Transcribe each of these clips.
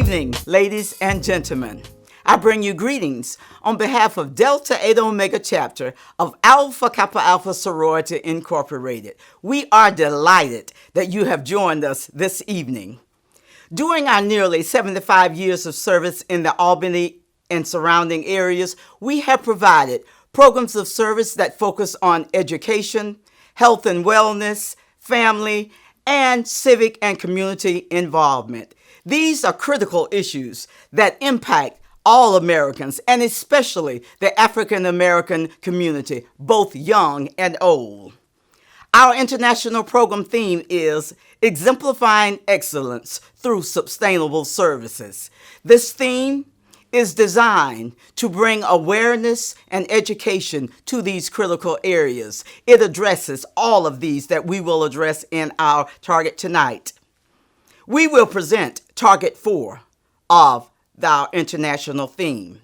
evening, ladies and gentlemen. I bring you greetings on behalf of Delta Eta Omega chapter of Alpha Kappa Alpha Sorority Incorporated. We are delighted that you have joined us this evening. During our nearly 75 years of service in the Albany and surrounding areas, we have provided programs of service that focus on education, health and wellness, family, and civic and community involvement. These are critical issues that impact all Americans, and especially the African American community, both young and old. Our international program theme is Exemplifying Excellence Through Sustainable Services. This theme is designed to bring awareness and education to these critical areas. It addresses all of these that we will address in our target tonight. We will present Target 4 of our international theme.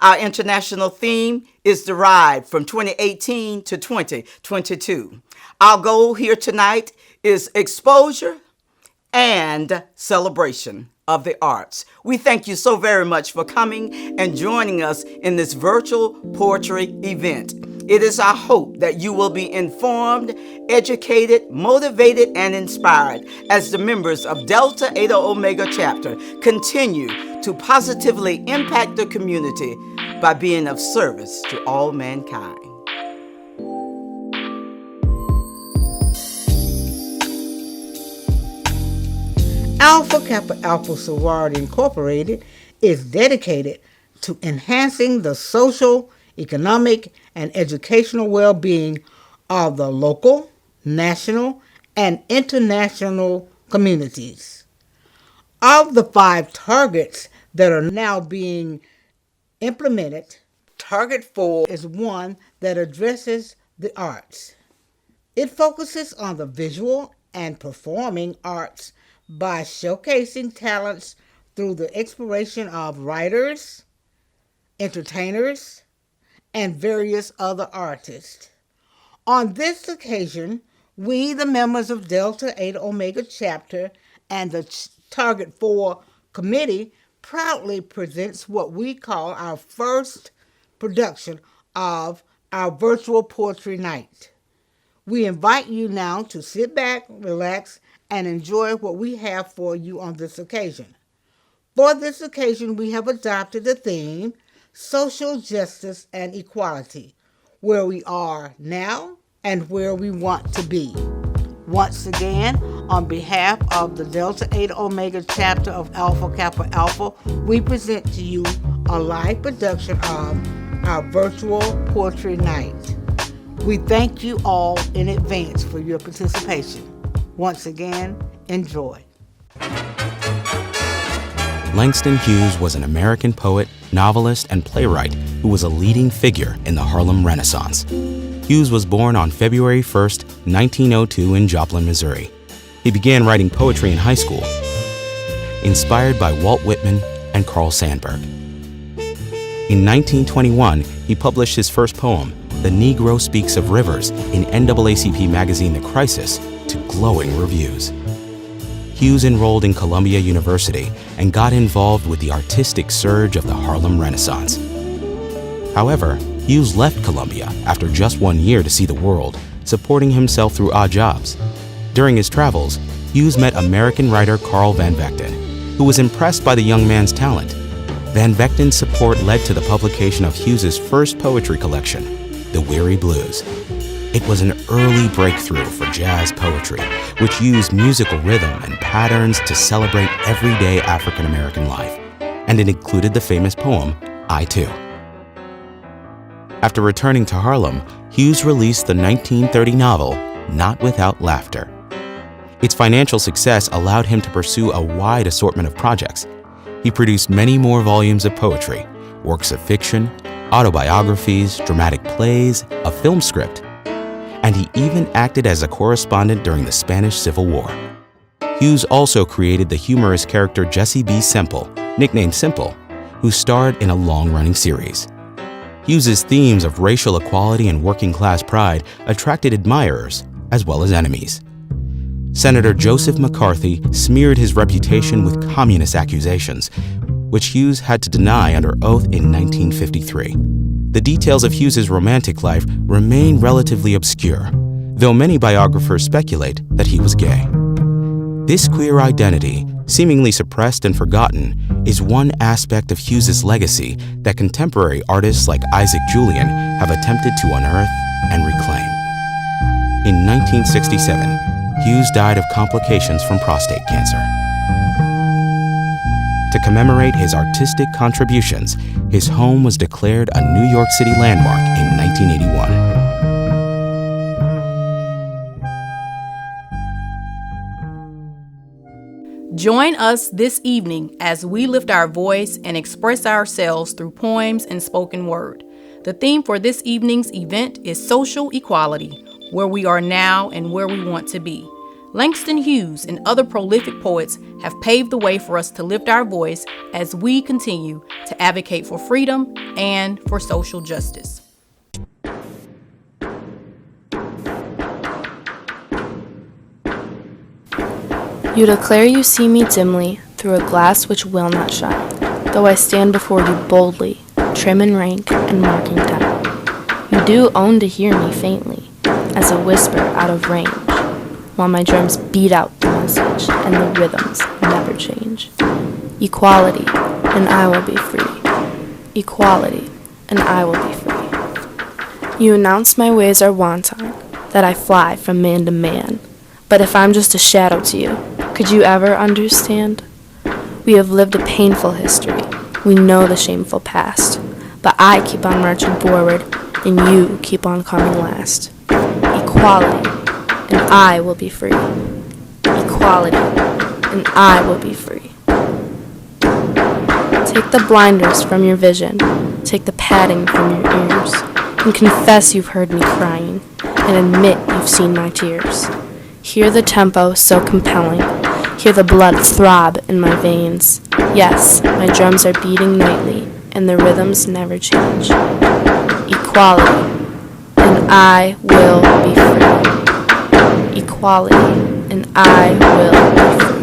Our international theme is derived from 2018 to 2022. Our goal here tonight is exposure and celebration of the arts. We thank you so very much for coming and joining us in this virtual poetry event. It is our hope that you will be informed, educated, motivated, and inspired as the members of Delta Eta Omega chapter continue to positively impact the community by being of service to all mankind. Alpha Kappa Alpha Sorority Incorporated is dedicated to enhancing the social, economic, and educational well-being of the local, national, and international communities. Of the 5 targets that are now being implemented, Target 4 is one that addresses the arts. It focuses on the visual and performing arts by showcasing talents through the exploration of writers, entertainers, and various other artists. On this occasion, we, the members of Delta Eta Omega chapter and the Target 4 committee, proudly presents what we call our first production of our virtual poetry night. We invite you now to sit back, relax, and enjoy what we have for you on this occasion. For this occasion, we have adopted the theme, Social Justice and Equality, where we are now and where we want to be. Once again, on behalf of the Delta Eta Omega chapter of Alpha Kappa Alpha, we present to you a live production of our virtual poetry night. We thank you all in advance for your participation. Once again, enjoy. Langston Hughes was an American poet, novelist, and playwright who was a leading figure in the Harlem Renaissance. Hughes was born on February 1st, 1902 in Joplin, Missouri. He began writing poetry in high school, inspired by Walt Whitman and Carl Sandburg. In 1921, he published his first poem, The Negro Speaks of Rivers, in NAACP magazine The Crisis, to glowing reviews. Hughes enrolled in Columbia University and got involved with the artistic surge of the Harlem Renaissance. However, Hughes left Columbia after just 1 year to see the world, supporting himself through odd jobs. During his travels, Hughes met American writer Carl Van Vechten, who was impressed by the young man's talent. Van Vechten's support led to the publication of Hughes's first poetry collection, The Weary Blues. It was an early breakthrough for jazz poetry, which used musical rhythm and patterns to celebrate everyday African American life, and it included the famous poem, I Too. After returning to Harlem, Hughes released the 1930 novel, Not Without Laughter. Its financial success allowed him to pursue a wide assortment of projects. He produced many more volumes of poetry, works of fiction, autobiographies, dramatic plays, a film script, and he even acted as a correspondent during the Spanish Civil War. Hughes also created the humorous character Jesse B. Semple, nicknamed Simple, who starred in a long-running series. Hughes's themes of racial equality and working-class pride attracted admirers as well as enemies. Senator Joseph McCarthy smeared his reputation with communist accusations, which Hughes had to deny under oath in 1953. The details of Hughes's romantic life remain relatively obscure, though many biographers speculate that he was gay. This queer identity, seemingly suppressed and forgotten, is one aspect of Hughes's legacy that contemporary artists like Isaac Julian have attempted to unearth and reclaim. In 1967, Hughes died of complications from prostate cancer. To commemorate his artistic contributions, his home was declared a New York City landmark in 1981. Join us this evening as we lift our voice and express ourselves through poems and spoken word. The theme for this evening's event is social equality, where we are now and where we want to be. Langston Hughes and other prolific poets have paved the way for us to lift our voice as we continue to advocate for freedom and for social justice. You declare you see me dimly through a glass which will not shine, though I stand before you boldly, trim in rank and marking down. You do own to hear me faintly, as a whisper out of range, while my drums beat out the message and the rhythms never change. Equality, and I will be free. Equality, and I will be free. You announce my ways are wanton, that I fly from man to man. But if I'm just a shadow to you, could you ever understand? We have lived a painful history. We know the shameful past. But I keep on marching forward, and you keep on coming last. Equality, and I will be free. Equality, and I will be free. Take the blinders from your vision. Take the padding from your ears. And confess you've heard me crying, and admit you've seen my tears. Hear the tempo so compelling. Hear the blood throb in my veins. Yes, my drums are beating nightly, and the rhythms never change. Equality, and I will be free. Equality, and I will be free.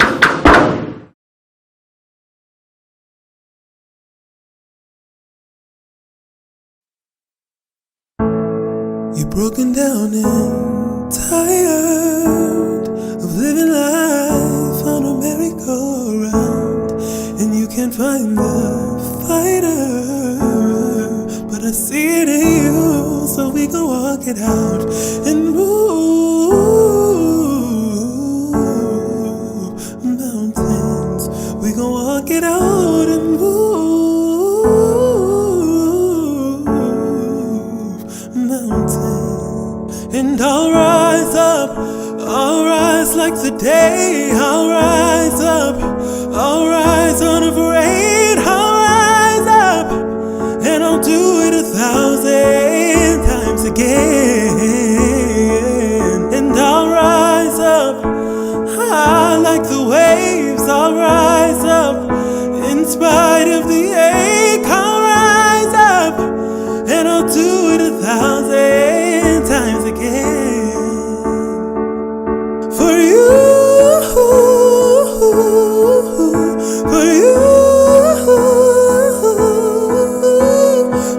You're broken down and tired of living life on a merry-go-round, and you can't find the fighter, but I see it in you, so we gon' walk it out and move mountains. We gon' walk it out and move mountains. And I'll rise up, I'll rise like the day. I'll rise up, I'll rise unafraid. I'll rise up, and I'll do it 1,000 times again. And I'll rise up, high like the waves. I'll rise up, in spite of the ache. I'll rise up, and I'll do it 1,000 times again. For you, for you,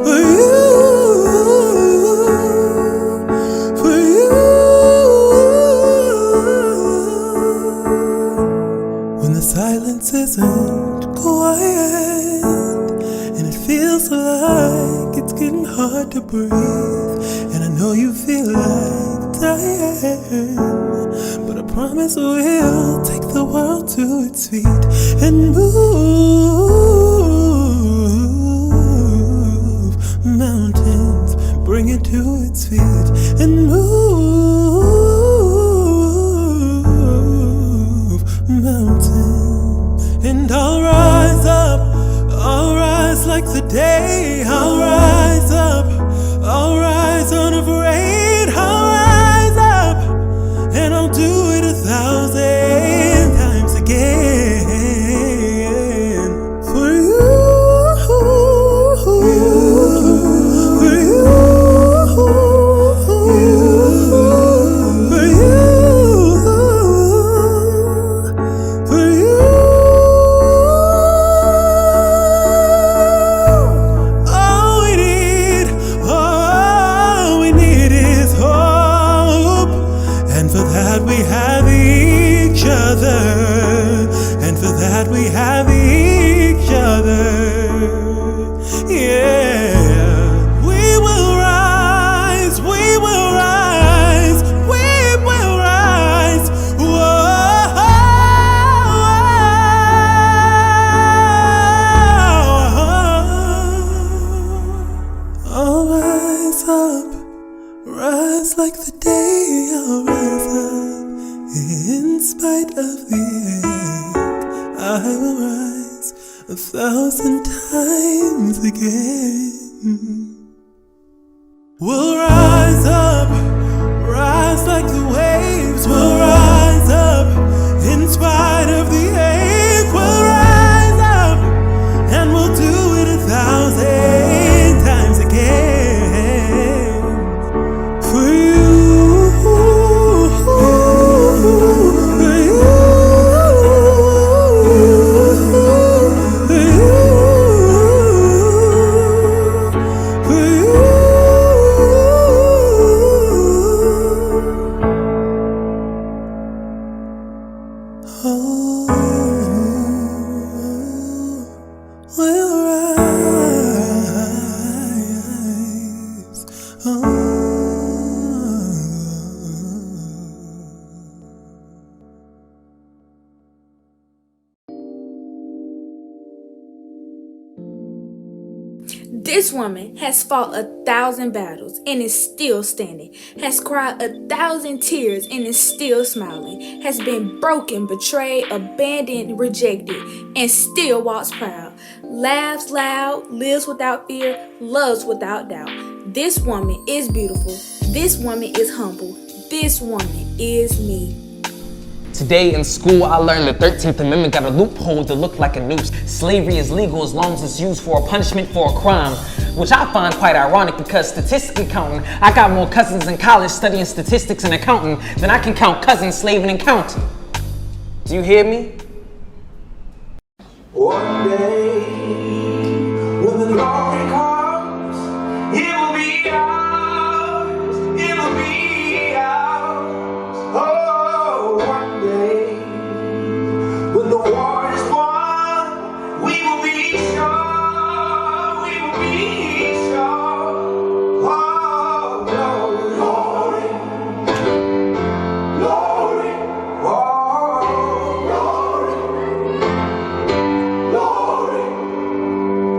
for you, for you. When the silence isn't quiet and it feels like it's getting hard to breathe, and I know you feel like dying, but I promise we'll take the world to its feet and move mountains, bring it to its feet and move mountains. And I'll rise up, I'll rise like the day. I'll rise up, I'll rise unafraid. I'll rise up, and I'll do it 1,000 times again. For you, for you, for you, for you. that we have each other, and for that we have each other. Yeah, we will rise, we will rise, we will rise. Whoa. I'll rise up, rise like the day. I'll rise up, in spite of the ache. I will rise 1,000 times again. We'll rise up, rise like the waves. We'll rise up, in spite of the ache. We'll rise up, and we'll do it 1,000 times again. For you. This woman has fought 1,000 battles and is still standing, has cried 1,000 tears and is still smiling, has been broken, betrayed, abandoned, rejected, and still walks proud, laughs loud, lives without fear, loves without doubt. This woman is beautiful. This woman is humble. This woman is me. Today in school, I learned the 13th Amendment got a loophole that looked like a noose. Slavery is legal as long as it's used for a punishment for a crime, which I find quite ironic because statistically counting, I got more cousins in college studying statistics and accounting than I can count cousins slaving and counting. Do you hear me? One day, when the glory comes, it will be ours, it will be ours. Oh, one day, when the war is won, we will be sure, we will be sure. Oh, glory, glory, glory, oh, glory.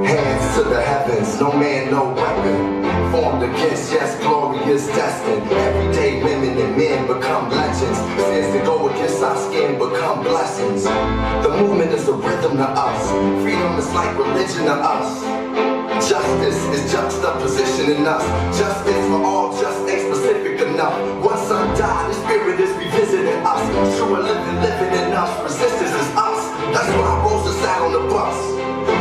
Hands to the heavens, no man, no weapon formed against, yes, glory is destined. Everyday women and men become legends. Sins that go against our skin become blessings. The movement is a rhythm to us. Freedom is like religion to us. Justice is juxtaposition in us. Justice for all, just ain't specific enough. One son died, the spirit is revisiting us. True and living in us. Resistance is us. That's why Rosa sat on the bus.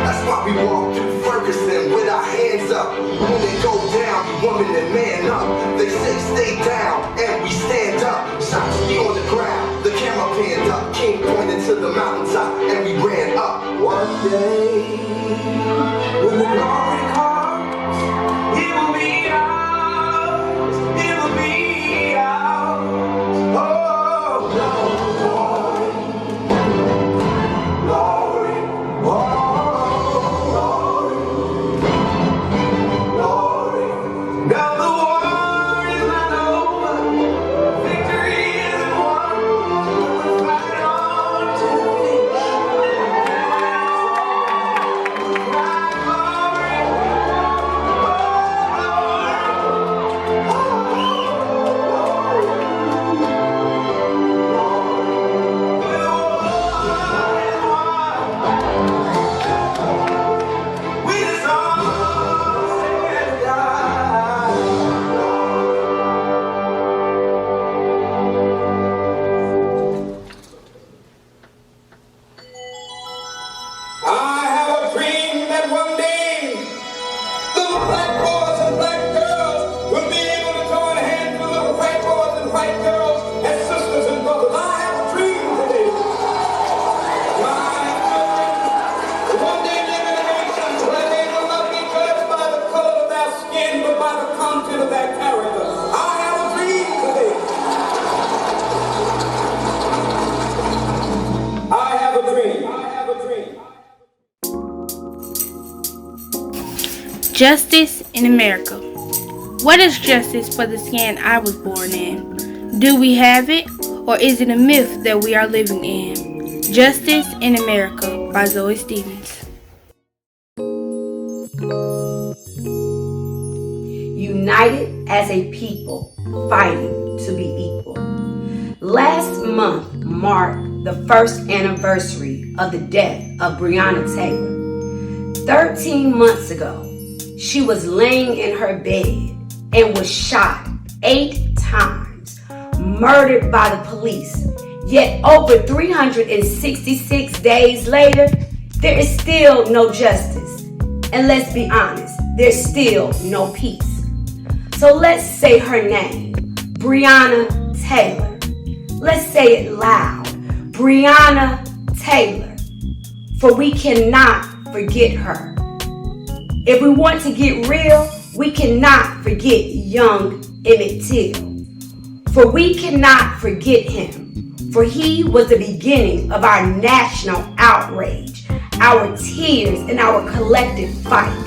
That's why we walk through Ferguson with our hands up. When they go down, we woman and man up. They say stay down, and we stand up. Shots be on the ground, the camera panned up. King pointed to the mountaintop, and we ran up. One day, when the glory comes, it will be ours, it will be ours. Oh, glory, glory, glory. Now the war is not over, victory is won, we'll fight on to the finish. We'll fight Justice in America. What is justice for the skin I was born in? Do we have it, or is it a myth that we are living in? Justice in America by Zoe Stevens. United as a people, fighting to be equal. Last month marked the first anniversary of the death of Breonna Taylor. 13 months ago, she was laying in her bed and was shot 8 times, murdered by the police. Yet over 366 days later, there is still no justice. And let's be honest, there's still no peace. So let's say her name, Breonna Taylor. Let's say it loud, Breonna Taylor. For we cannot forget her. If we want to get real, we cannot forget young Emmett Till. For we cannot forget him. For he was the beginning of our national outrage, our tears, and our collective fight.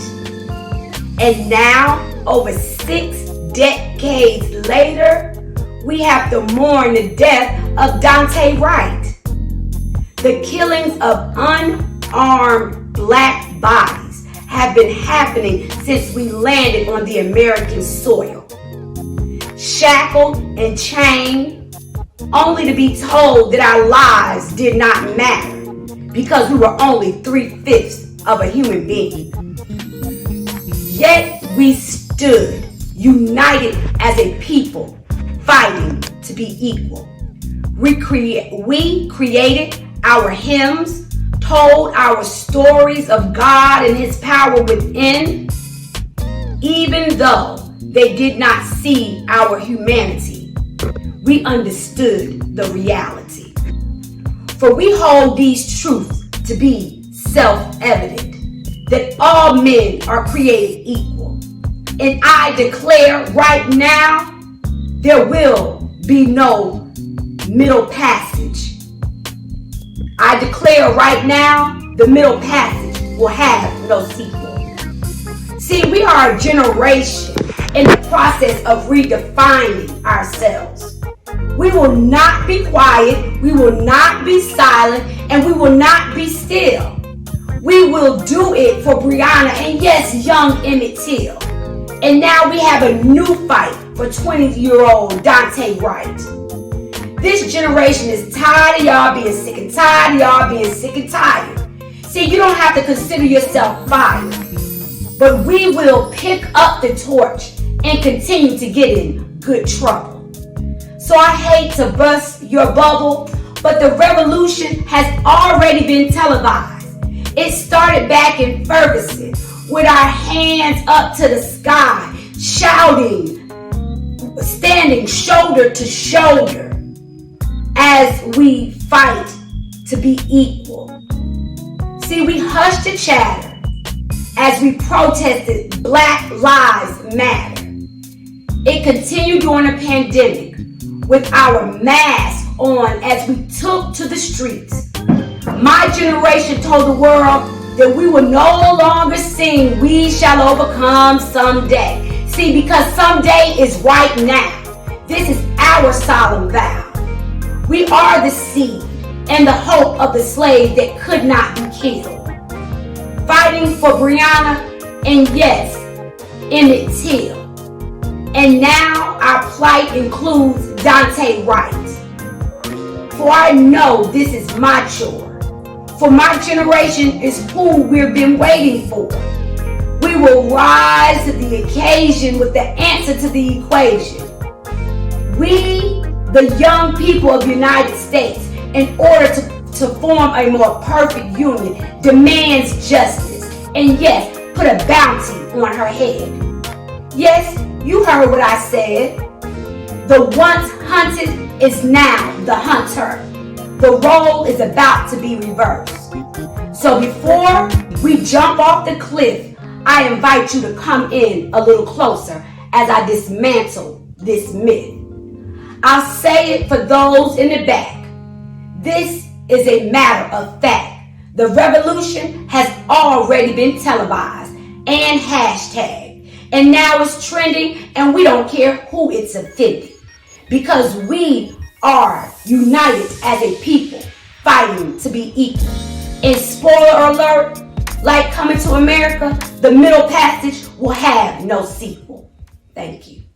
And now, over 6 decades later, we have to mourn the death of Daunte Wright. The killings of unarmed black bodies have been happening since we landed on the American soil. Shackled and chained, only to be told that our lives did not matter because we were only 3/5 of a human being. Yet we stood united as a people, fighting to be equal. We created our hymns, told our stories of God and his power within, even though they did not see our humanity. We understood the reality. For we hold these truths to be self-evident, that all men are created equal. And I declare right now, there will be no middle passage. I declare right now, the middle passage will have no sequel. See, we are a generation in the process of redefining ourselves. We will not be quiet, we will not be silent, and we will not be still. We will do it for Breonna and yes, young Emmett Till. And now we have a new fight for 20-year-old Daunte Wright. This generation is tired of y'all being sick and tired of y'all being sick and tired. See, you don't have to consider yourself fired, but we will pick up the torch and continue to get in good trouble. So I hate to bust your bubble, but the revolution has already been televised. It started back in Ferguson with our hands up to the sky, shouting, standing shoulder to shoulder as we fight to be equal. See, we hushed the chatter as we protested Black Lives Matter. It continued during the pandemic with our masks on as we took to the streets. My generation told the world that we will no longer sing "We Shall Overcome Someday." See, because someday is right now. This is our solemn vow. We are the seed and the hope of the slave that could not be killed. Fighting for Breonna and yes, Emmett Till. And now our plight includes Daunte Wright. For I know this is my chore. For my generation is who we've been waiting for. We will rise to the occasion with the answer to the equation. We, the young people of the United States, in order to form a more perfect union, demands justice. And yes, put a bounty on her head. Yes, you heard what I said. The once hunted is now the hunter. The role is about to be reversed. So before we jump off the cliff, I invite you to come in a little closer as I dismantle this myth. I'll say it for those in the back. This is a matter of fact. The revolution has already been televised, and hashtag. And now it's trending, and we don't care who it's offended. Because we are united as a people, fighting to be equal. And spoiler alert, like Coming to America, the middle passage will have no sequel. Thank you.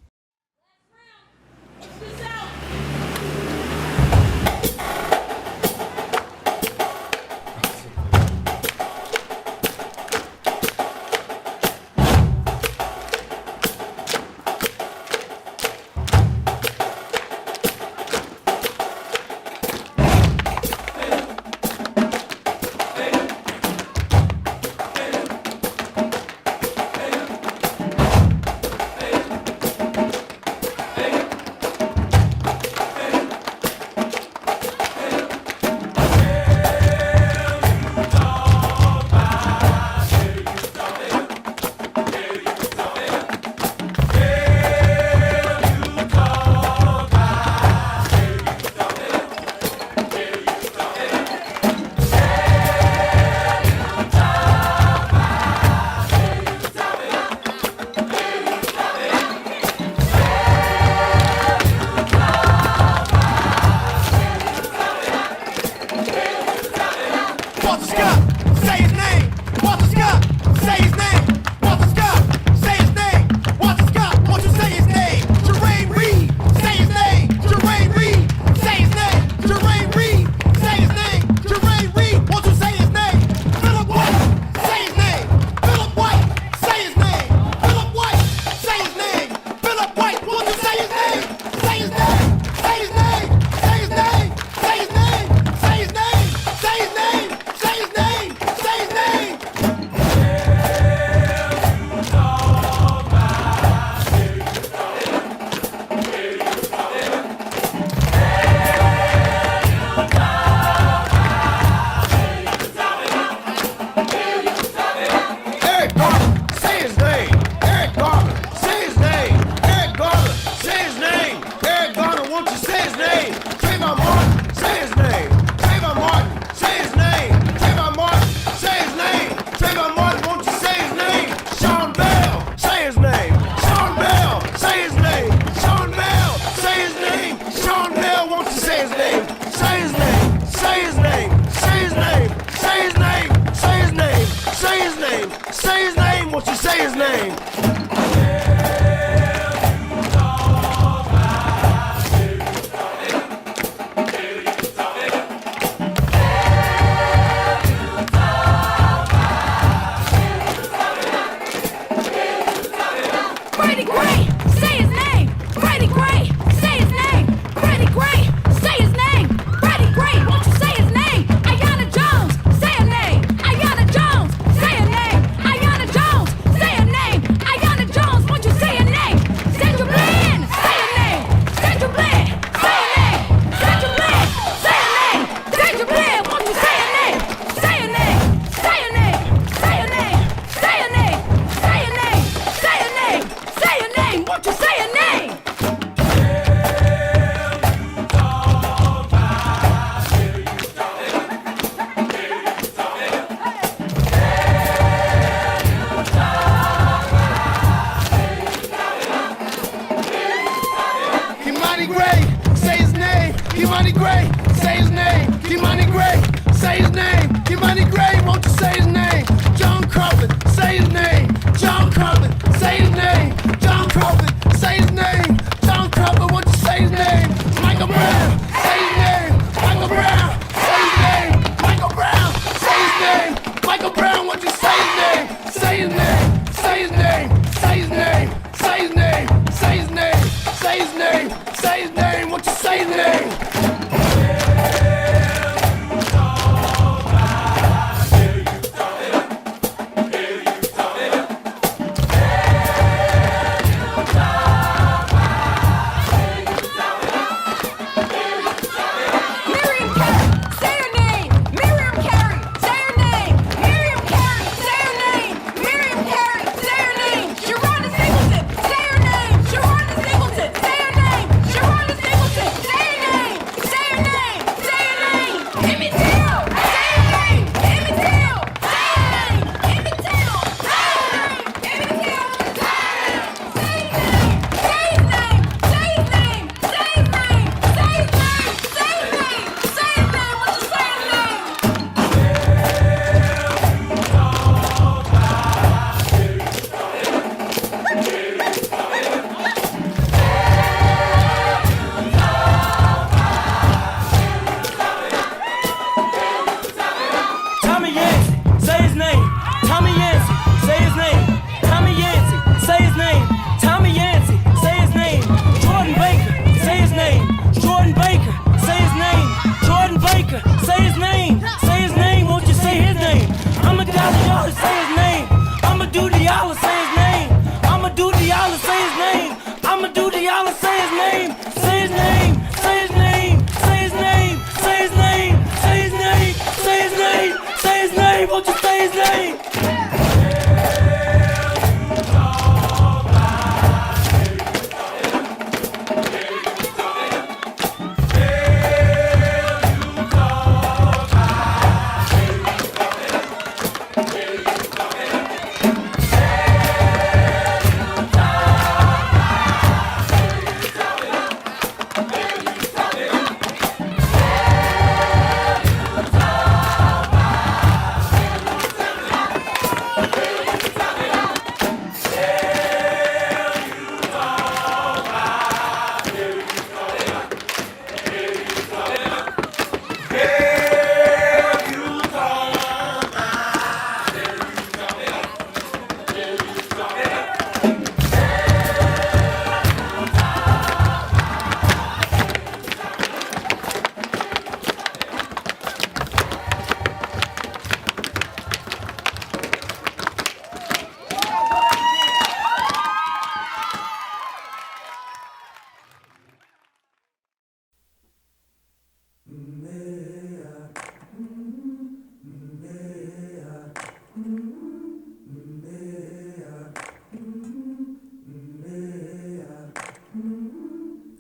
crazy.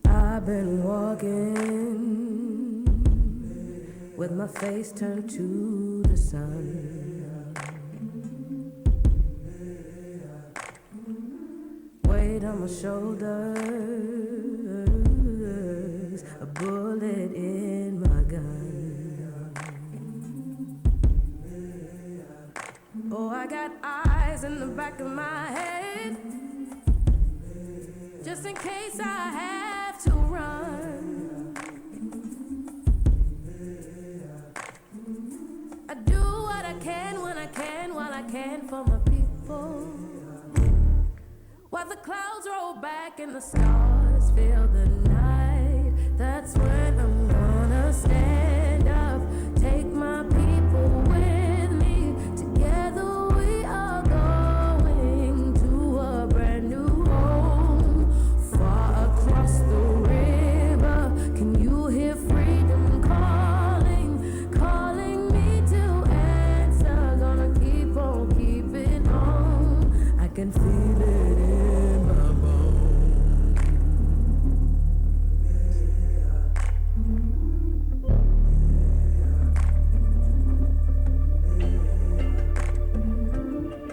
I've been walking with my face turned to the sun. Weight on my shoulders, a bullet in my gun. Oh, I got eyes in the back of my head, just in case I have to run. I do what I can when I can, while I can for my people. While the clouds roll back and the stars fill the night, that's when I'm gonna stand up, take my people with me. Together we are going to a brand new home, far across the river. Can you hear freedom calling, calling me to answer? Gonna keep on keeping on. I can feel it in my bones.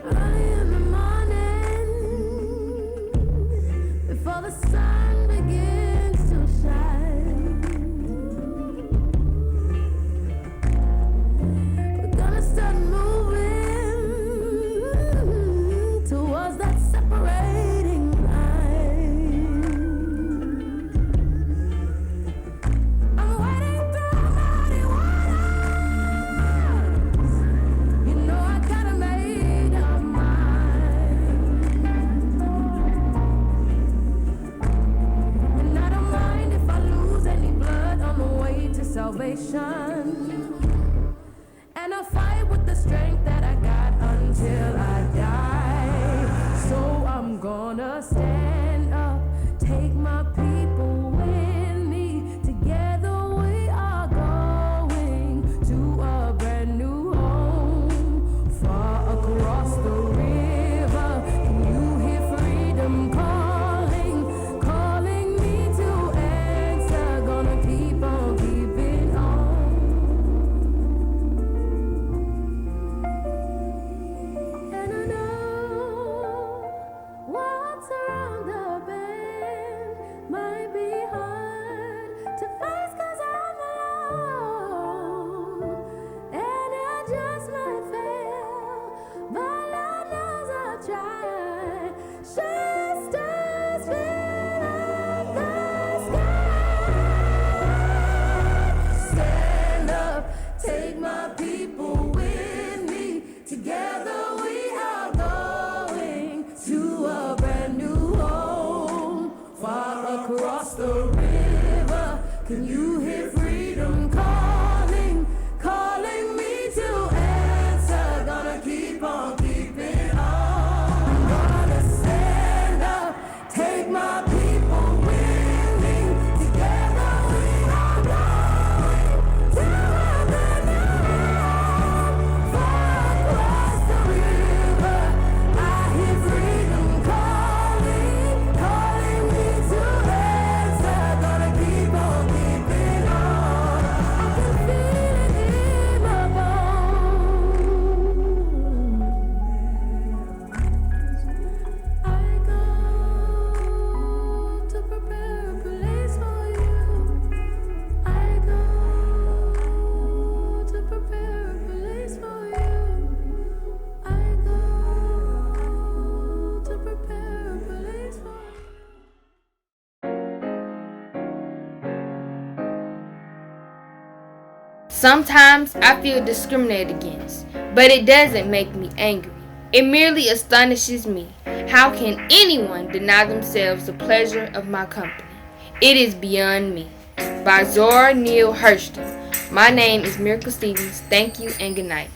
Early in the morning, before the sun begins to shine, we're gonna start moving towards that separating line. I'm wading through muddy waters. You know I gotta make up mind. And I don't mind if I lose any blood on the way to salvation. And I'll fight with the strength that I got until I die. So I'm gonna stand up, take my people with me. Together we are going to a brand new home, far across the river. Can you hear freedom calling, calling me to answer? Gonna keep on keeping on. And I know what's around the bend might be hard to face 'cause I'm alone, and I just might fail, but Lord knows I'll try. Sisters, fill up the sky. Stand up, take my people with me. Together we are going to a brand new home, far across the river. Can you hear freedom calling, calling me to answer? Gonna keep on keeping on. Gonna stand up, take my people with me. Together we are going to a brand new home, far across Sometimes I feel discriminated against, but it doesn't make me angry. It merely astonishes me. How can anyone deny themselves the pleasure of my company? It is beyond me. By Zora Neale Hurston. My name is Miracle Stevens. Thank you and good night.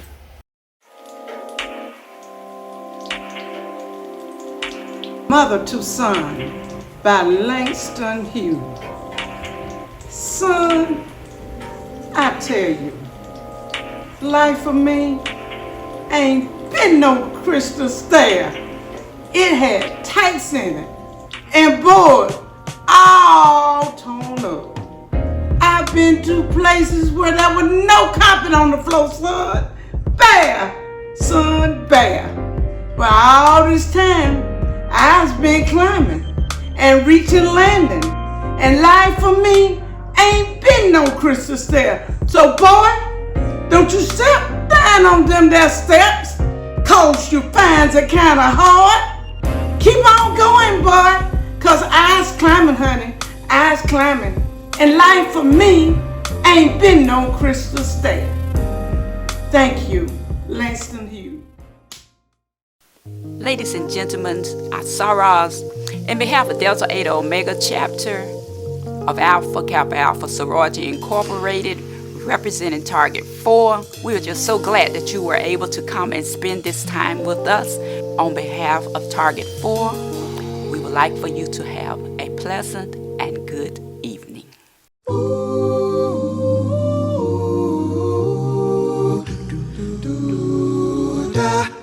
Mother to Son by Langston Hughes. Son, I tell you, life for me ain't been no crystal stair. It had tights in it and boards all torn up. I've been to places where there was no carpet on the floor, son. Bare, son, bare. But all this time, I've been climbing and reaching landing. And life for me ain't been no crystal stair. So boy, don't you step down on them there steps, 'cause you finds it kinda hard. Keep on going, boy, 'cause I's climbing, honey, I's climbing. And life for me ain't been no crystal stair. Thank you, Langston Hughes. Ladies and gentlemen, Sorors, in behalf of Delta Eta Omega chapter of Alpha Kappa Alpha Sorority Incorporated, representing Target 4, we are just so glad that you were able to come and spend this time with us. On behalf of Target 4, we would like for you to have a pleasant and good evening.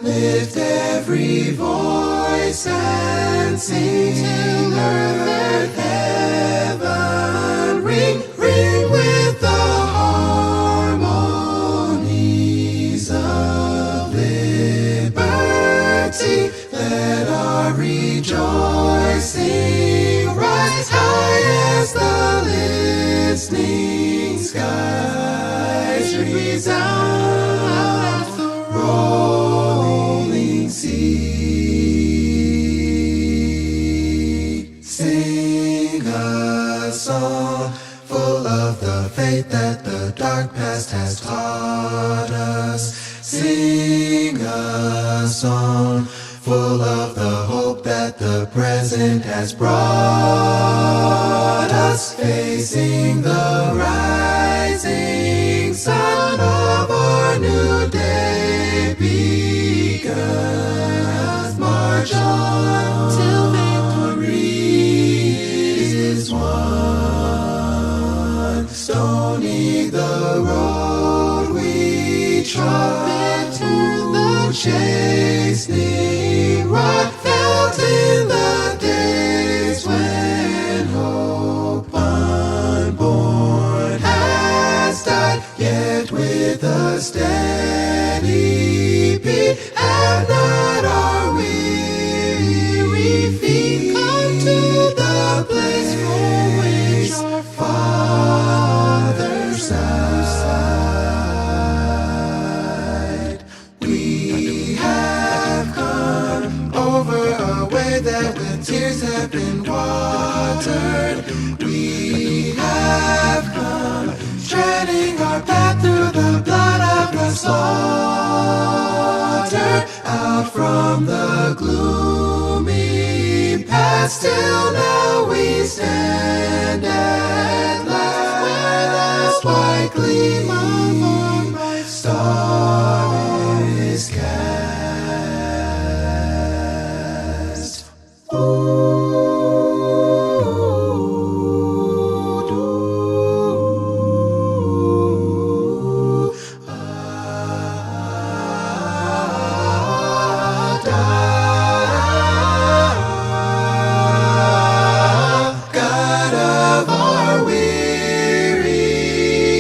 Lift every voice and sing, earth, heaven, ring, ring with the harmonies of liberty. Let our rejoicing rise high as the listening skies resound the rolling sea. Sing a song full of the faith that the dark past has taught us. Sing a song full of the hope that the present has brought us. Facing the rising sun of our new day begun. March on till victory is won. Stony the road we trod, bitter the chastening rod, felt in the days when hope unborn has died. Yet with a steady beat and not our weary feet, come to the place from which our fathers sighed. We have come over a way that with tears have been watered. We have come treading our path through the blood of the slaughter, out from the gloomy past till now we stand at last, where the white gleam of our bright star is cast. God of our weary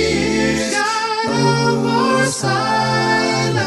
years, God of our silence.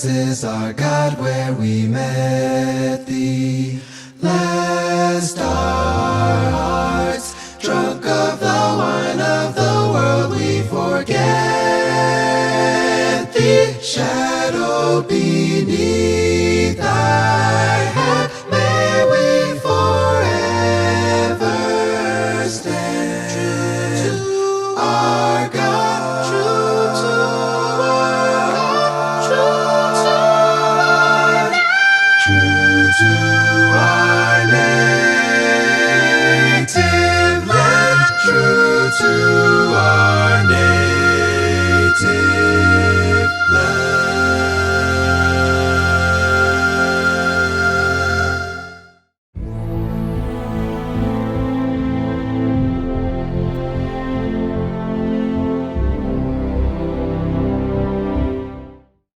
is our God where we met thee. Lest our hearts, drunk of the wine of the world, we forget thee. Shadow beneath